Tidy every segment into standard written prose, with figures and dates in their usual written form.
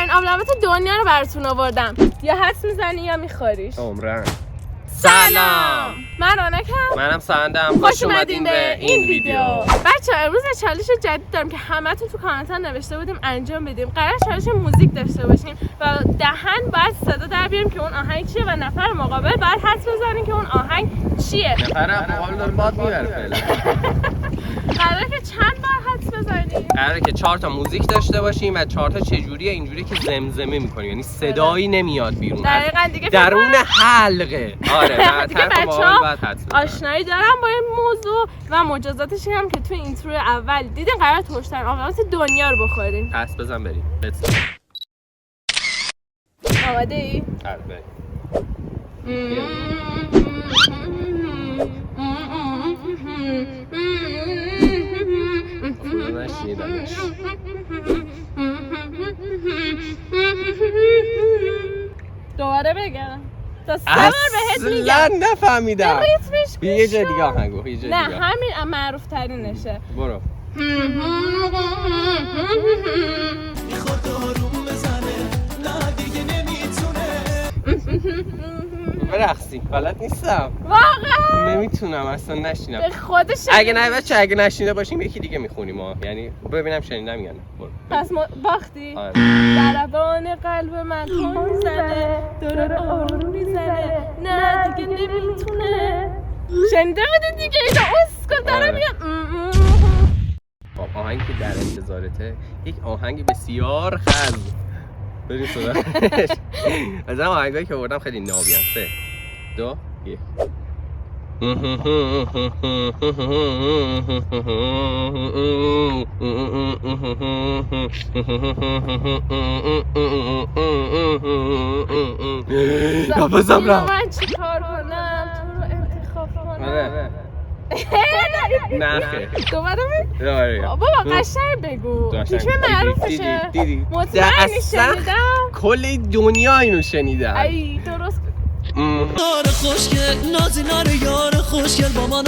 ترین آبلمات دنیا رو براتون آوردم. یا حدس میزنی یا میخوریش. عمرن. سلام، من رانکم. منم سندم. خوش اومدین به این ویدیو. بچه امروز چالش جدید دارم که همتون تو کامنت ها نوشته بودیم انجام بدیم. قرار چالش موزیک داشته باشیم و دهن بعد صدا در بیاریم که اون آهنگ چیه و نفر مقابل بعد حدس بزنیم که اون آهنگ چیه. نفر مقابل داره باد میبره فعلا. قراره که چند بار حدس بزنیم؟ قراره که 4 تا موزیک داشته باشیم و 4 تا چجوریه اینجوری که زمزمه میکنیم، یعنی صدایی نمیاد بیرون. دقیقاً دیگه درون حلقه. آره دیگه بچه‌ها آشنایی دارم با این موضوع و مجازاتش هم که توی اینترو اول دیدین قرار ترش‌ترین آبلمات دنیا رو بخوریم. پس بزن بریم. آماده ای؟ آره بریم. نشنیدمش. دوباره بگم تا 3 بار بهت میگم. اصلا نفهمیدم. ریتمش گوش یه جای دیگه آهنگو یه جای دیگه. نه همین معروف ترینشه. برو. میخواد آروم بزنه نه دیگه نمیتونه. برقصی بلد نیستم واقعا نمیتونم اصلا نشینم. به خودش اگه نه بچه اگه نشینده باشیم یکی دیگه میخونیم ها، یعنی ببینم شنیدم یا نه. پس باختی؟ آره. ضربان قلب من تون میزنه داره آروم میزنه نه دیگه نمیتونه. شنیده بودی دیگه اینو اسکل داره میگم. آهنگی که در انتظارته یک آهنگ بسیار خز. بریم سراغش. از هم آهنگایی که آوردم خیلی نابی هم. 3 2 1. نفسم رفت. من چی کار کنم تو رو انتخاب کنم. آره نه خیر. دوباره آره بابا قشنگ بگو پیش معروفشه. دیدی مطمئنی شنیدم کل دنیا اینو شنیدم. ای درست یار خوشگل نازینار یار خوشگل با ما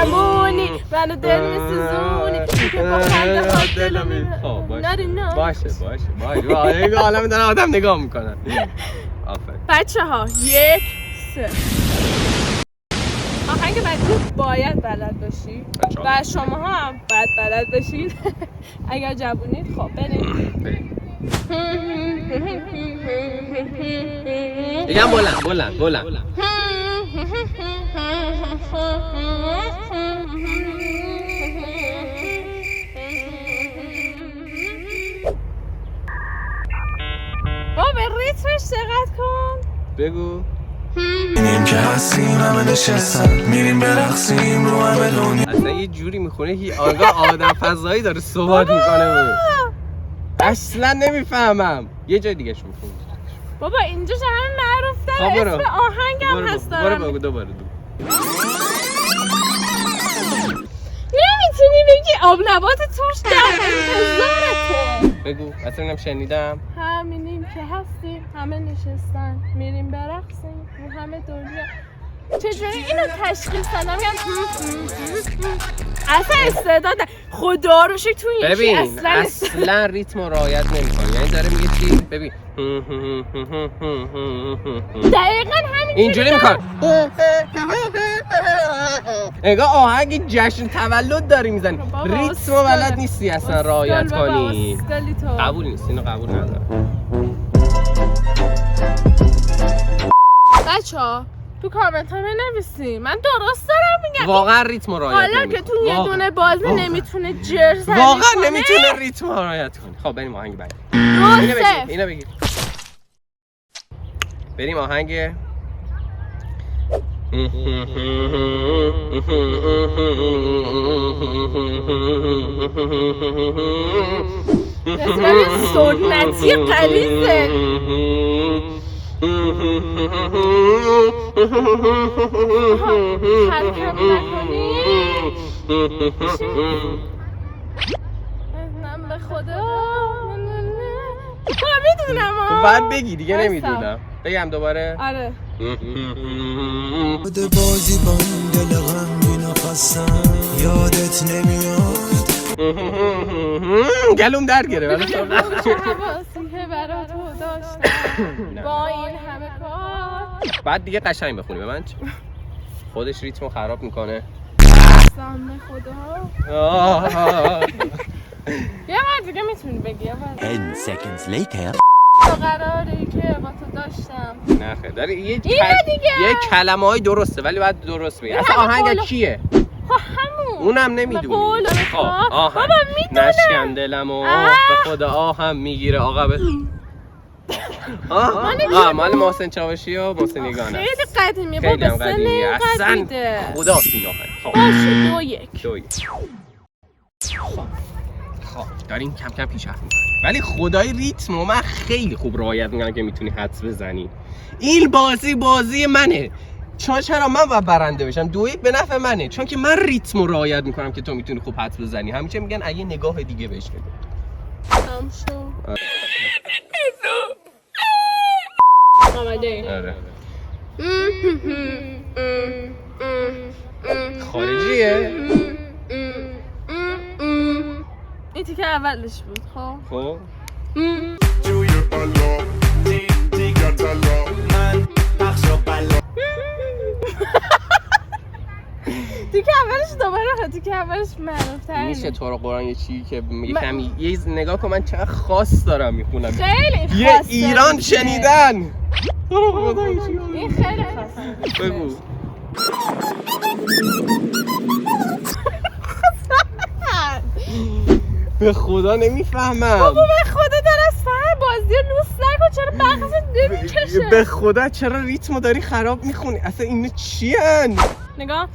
همونی منو دل میسوزونی که با خنده ها دلو میبره. باشه این عالم دارن آدم نگاه میکنن. آفرین بچه ها 1 3 آهنگ بعدی باید بلد باشی و شما هم باید بلد باشین. اگر جوونید خب بریم. یکم بلند بابا به ریتمش دقت کن. بگو. میریم که هستیم همه نشستن میریم برقصیم رو همه دنیا. اصلا یه جوری میخونه که آنگاه آدم فضایی داره صحبت میکنه. اصلا نمیفهمم. یه جای دیگه شو بخون. بابا اینجا همه معروف داره. اسم آهنگم هست دارم. برو بگو دوباره. نمیتونی بگی آب نبات ترش در انتظارته. بگو اصلا اینم شنیدم. همینیم که هستیم همه نشستن میریم برقصیم رو همه دنیا. چجوری اینو تشکیل سنم اصلا استعداد خدا رو شکر تو این ببین اصلا ریتم رو رعایت نمی‌کنه. یعنی داره میگه چی؟ ببین دقیقاً همین اینجوری میکنه. انگار آهنگ جشن تولد داری میزنی. ریتم رو بلد نیستی اصلا رعایت کنی. قبول نیست. اینو قبول ندارم. بچه‌ها تو کامنت ها بنویسین. من درست دارم میگم. واقعا ریتم رو رعایت حالا نمی‌کنه. که تو یه دونه بازی نمیتونه جرزنی کنه. واقعا نمیتونه ریتم رو رعایت کنه. خب بریم آهنگ بعدی. اینو بگیر. بریم آهنگ سنتی قلیزه. حرکت نکنی من به خدا میدونم. بعد بگی دیگه نمیدونم. بگم دوباره. آره بازی با این دل غمگین و خستم یادت نمیاد. گلوم در گره ولی حواسی برا تو داشتم با این همه کار. بعد دیگه قشنگ بخونی به من. خودش ریتمو خراب میکنه. سام خدا. آه. یه بار دیگه میتونی بگی. 10 seconds later. تو قراری که با تو داشتم. نه خیلی داری یه دیگه. یه کلمه های درسته ولی باید درست بگی. اصلا آهنگ کیه؟ خب همون. اونم نمیدونی. خب آهنگ. بابا میدونم. نشکن دلمو به خدا آهم میگیره آقا به مال محسن چاوشی و محسن یگانه خیلی قدیمیه. خیلی هم بابا سن قدیمیه اصلا قدیده. خدا این آهنگ. باشه 2-1. خب داریم کم کم پیشرفت می‌کنیم ولی خدای ریتمو من خیلی خوب رعایت میکنم که میتونی حدس بزنی. این بازی منه. چرا من باید برنده بشم؟ 2-1 به نفع منه چون که من ریتمو رعایت میکنم که تو میتونی خوب حدس بزنی. همیشه میگن اگه نگاه دیگه بهش بده. تمام شو. آماده. آره. خارجیه؟ این تیکه اولش بود. خب تیکه اولش دوباره تیکه اولش معروف‌تره. میشه تو رو قرآن یه چیزی که میگه کمی یه نگاه کن من چقدر خاص دارم میخونم. خیلی یه خاصه. ایران شنیدن. تو رو خدا این خیلی خاصه. بگو. به خدا نمیفهمم. بابا من خدا دارم سر بازی لوس نکن چرا بغضت نمیکشه. به خدا چرا ریتمو داری خراب میخونی؟ اصلا اینا چی هن؟ نگاه.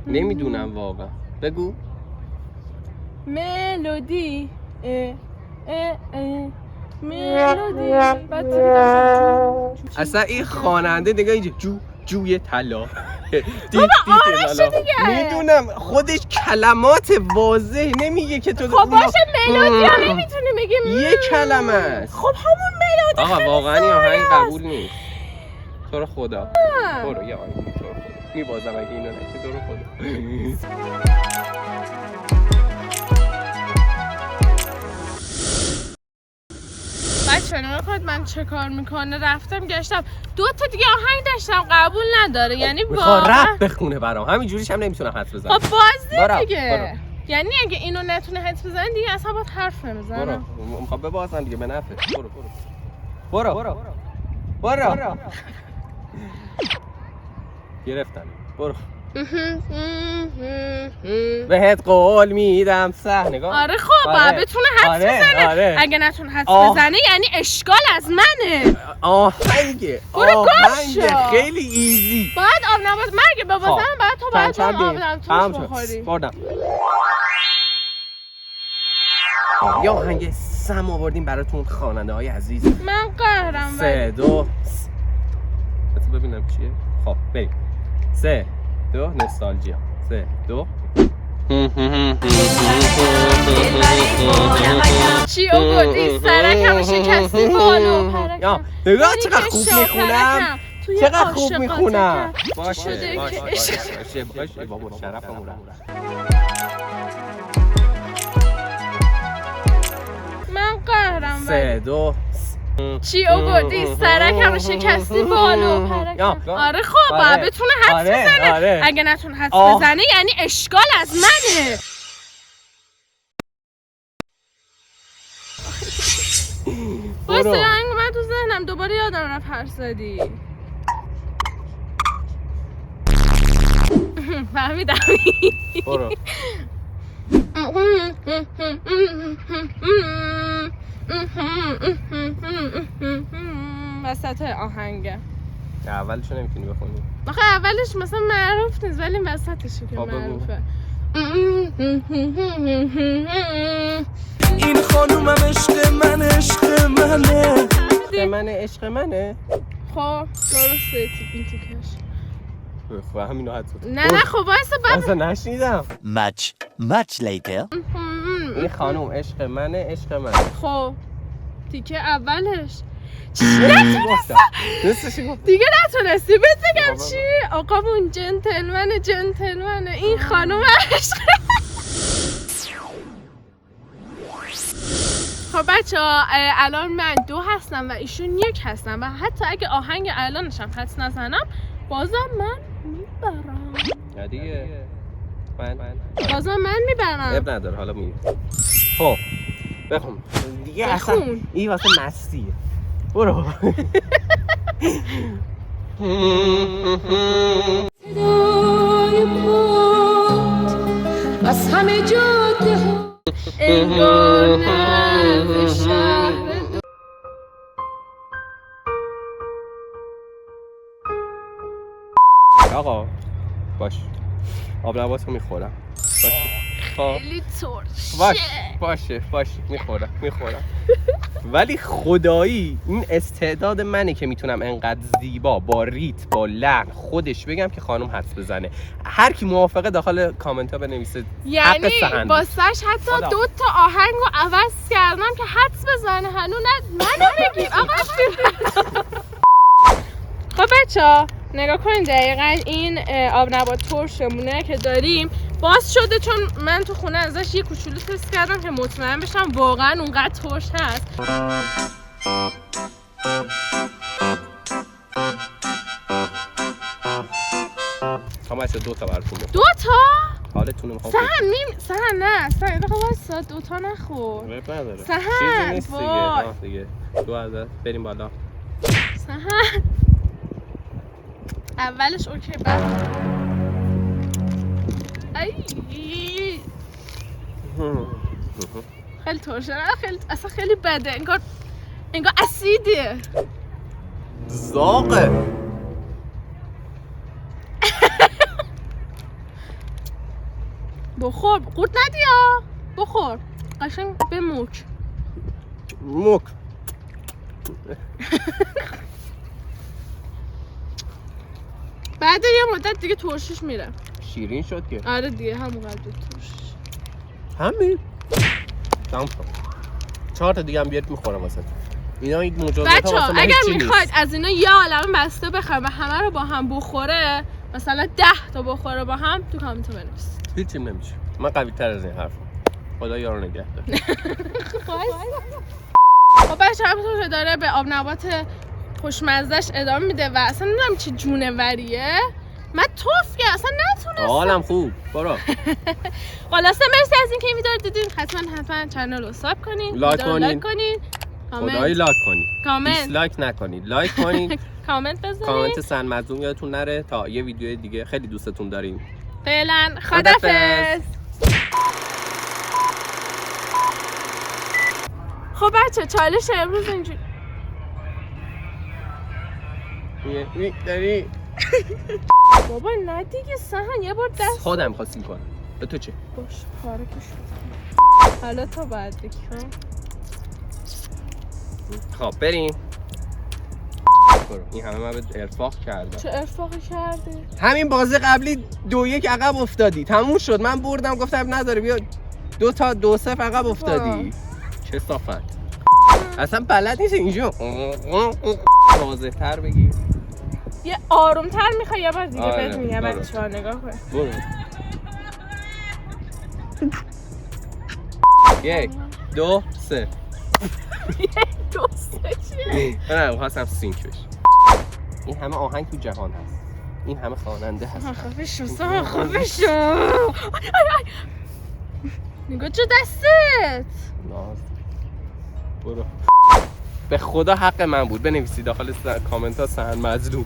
نمیدونم واقعا. بگو. ملودی ملودی. بعد تیکه اصلا این خواننده دیگه اینجا جوی طلا. بابا آرشه دیگه. میدونم خودش کلمات واضح نمیگه که تو. خب باشه ملودی ها نمیتونی بگی. یه کلمه است. خب همون ملودی. آقا واقعا این آهنگ قبول نیست. تو رو خدا. برو یه آهنگ تو رو خدا. میبازم اگه اینو نکنی تو رو خدا. بچه نمیخواد من چه کار میکنه. رفتم گشتم 2 تا دیگه آهنگ داشتم قبول نداره. یعنی میخواد واقعا رپ بخونه برام. همین جوریش هم نمیتونم حدس بزنم. خب بازی دیگه. برو. یعنی اگه اینو نتونه حدس بزنی دیگه اصلا باید حرف نمیزنم. برو میخوام ببازم دیگه به نفعه. برو گرفتم. برو بهت قول میدم نگاه. آره خب باید بتونه حدس بزنه. اگه نتونه حدس بزنه یعنی اشکال از منه. آهنگه خیلی ایزی. باید آب نبات مرگ ببازم. باید تو باید آب بدم توش بخوری. بردم. یا آهنگ سم آوردیم براتون خواننده های عزیز. من قهرم. 3 2 ببینم چیه. خب بریم. 3 2 نوستالژیا. 3 2 چی آوردی سرکمو شکستی بالو پرکم. نگاه چقدر خوب میخونم. چقدر خوب میخونم. باشه بابا شرفمون من قهرم. 3 2 چی آوردی سرکمو شکستی بالو پرکم. آره خب باید بتونه حدس بزنه. اگه نتونه حدس بزنه یعنی اشکال از منه. واسه رنگ من تو ذهنم دوباره یادم رفت حرف زدی. فهمیدم. برو. وسط آهنگه. اولشو نمیتونی بخونی. آخه اولش مثلا معروف نیست ولی وسطشه که معروفه. این خانومم عشق منه. عشق منه. خب درسته این تیکش. خب همینو حدس بزن. نه خب وایسا اصلا نشنیدم. Much later. این خانوم عشق منه. خب تیکه اولش دیگه نتونستی بهت بگم چی؟ آقامون جنتلمنه. این خانوم عشق خب بچه‌ها الان من 2 هستم و ایشون 1 هستم و حتی اگه آهنگ الانش هم حدس نزنم بازم من میبرم. نه دیگه بازم من میبرم. اب نداره حالا میگم. خب بخون دیگه اصلا این واسه مستیه. برو. از همه جاده ها انگار نه شهر آقا باش آب نبات رو میخورم. باشه خیلی باشه میخورم ولی خدایی این استعداد منه که میتونم انقدر زیبا با ریت با لحن خودش بگم که خانم حدس بزنه. هر کی موافقه داخل کامنت ها بنویسه. یعنی سهند واسش حتی 2 تا آهنگ رو عوض کردم که حدس بزنه. هنو نه منو بگیر آقا. خب بچه‌ها نگاه کنید دقیقاً این آب نبات ترشمونه که داریم باز شده چون من تو خونه ازش یه کوچولو تست کردم که مطمئن بشم واقعاً اونقدر ترش هست. هم بچه 2 تا براتون 2 تا؟ حالتون رو میخوام سهن نه سهن دقیقا واسه 2 تا نخور. رب نداره سهن چیزی نیست دیگه. 2 عدد بریم بالا. سهن اولش اوکی بعد ای خیلی ترشه نه خیلی اصلا خیلی بده انگار اسیده زاقه. بخور قورت ندی ها بخور قشنگ به موک بعد یه مدت دیگه ترشش میره. شیرین شد که آره دیگه همونقدر ترش همین تمام شد. 4 تا دیگه هم بیاد میخورم واسه اینا. این مجازات ها واسه من اگر هیچی میخواید نیست. از اینا یه عالمه بسته بخوایم و همه رو با هم بخوره مثلا 10 تا بخوره با هم تو کامنت بنویسید. هیچی نمیشه. من قوی تر از این حرفم. خدا یارو نگه داره. خب بچه همونطور که داره به آب نبات خوشمزدش ادامه میده و اصلا نمیدونم چه جونوریه. من توف که اصلا نتونستم. حالم خوب برو. خلاصه مرسی از اینکه این ویدیو رو دیدین. حتما چنل رو ساب کنین، لایک کنین، خدایی لایک کنین، کامنت دیسلایک نکنید، لایک کنین، کامنت بزنین. کامنت سن مظلوم یادتون نره تا یه ویدیو دیگه. خیلی دوستتون داریم. فعلا خدافظ. خب بچه چالش امروز اینجوری داری بابا نه دیگه سهن یه بار دست خودم خواستیم کنم. به تو چه؟ باش پاره که شد. حالا تا بعد بگیم. خب بریم. برو. این همه من به ارفاق کردم. چه ارفاقی کردی؟ همین بازی قبلی 2-1 عقب افتادی. تموم شد. من بردم گفتم نداره بیا 2-0 عقب افتادی. چه صافت. اصلا بلد نیست اینجا. واضح تر بگی. یه آرومتر میخوای یه بار دیگه آره، بهت میگم برو. بچه‌ها نگاه کن. برو. 1 2 3 چیه؟ نه خواستم سینک بشه. این همه آهنگ تو جهان هست. این همه خواننده هست. خفه شو سهن خفه شو. نگاه چه دستت. ناز. برو. به خدا حق من بود. بنویسید داخل کامنت ها سهن مظلوم.